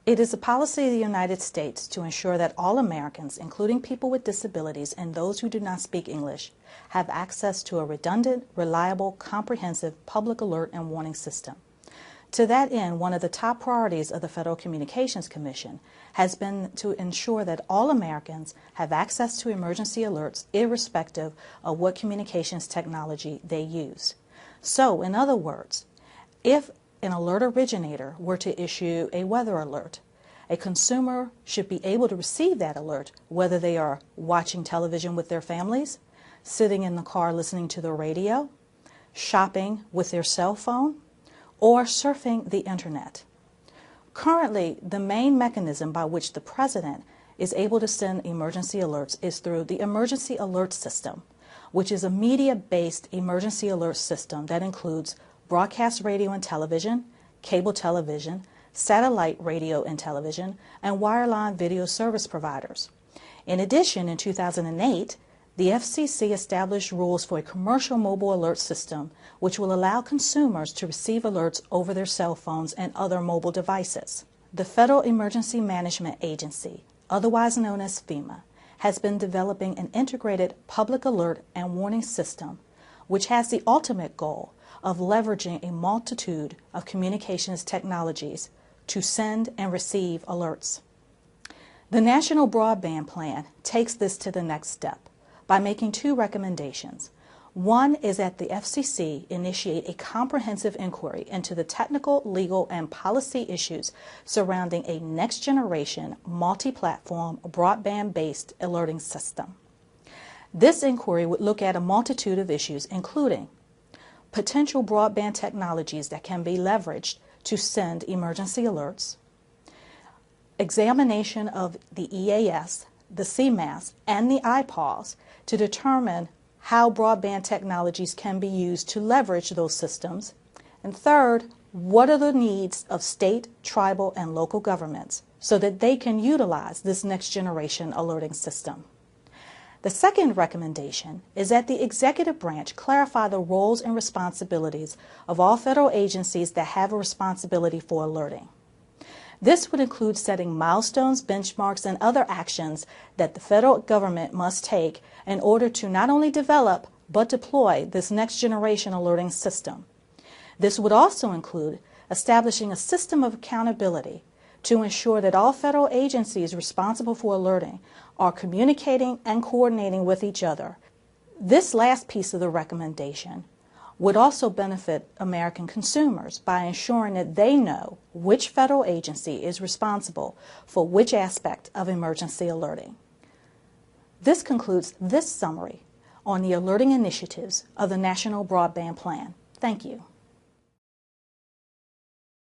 It is a policy of the United States to ensure that all Americans, including people with disabilities and those who do not speak English, have access to a redundant, reliable, comprehensive public alert and warning system. To that end, one of the top priorities of the Federal Communications Commission has been to ensure that all Americans have access to emergency alerts irrespective of what communications technology they use. So, in other words, if an alert originator were to issue a weather alert, a consumer should be able to receive that alert whether they are watching television with their families, sitting in the car listening to the radio, shopping with their cell phone, or surfing the internet. Currently, the main mechanism by which the President is able to send emergency alerts is through the Emergency Alert System, which is a media-based emergency alert system that includes broadcast radio and television, cable television, satellite radio and television, and wireline video service providers. In addition, in 2008, the FCC established rules for a commercial mobile alert system which will allow consumers to receive alerts over their cell phones and other mobile devices. The Federal Emergency Management Agency, otherwise known as FEMA, has been developing an integrated public alert and warning system which has the ultimate goal of leveraging a multitude of communications technologies to send and receive alerts. The National Broadband Plan takes this to the next step by making two recommendations. One is that the FCC initiate a comprehensive inquiry into the technical, legal, and policy issues surrounding a next-generation, multi-platform, broadband-based alerting system. This inquiry would look at a multitude of issues, including potential broadband technologies that can be leveraged to send emergency alerts, examination of the EAS, the CMAS, and the IPAWS to determine how broadband technologies can be used to leverage those systems, and third, what are the needs of state, tribal, and local governments so that they can utilize this next-generation alerting system. The second recommendation is that the executive branch clarify the roles and responsibilities of all federal agencies that have a responsibility for alerting. This would include setting milestones, benchmarks, and other actions that the federal government must take in order to not only develop but deploy this next-generation alerting system. This would also include establishing a system of accountability to ensure that all federal agencies responsible for alerting are communicating and coordinating with each other. This last piece of the recommendation would also benefit American consumers by ensuring that they know which federal agency is responsible for which aspect of emergency alerting. This concludes this summary on the alerting initiatives of the National Broadband Plan. Thank you.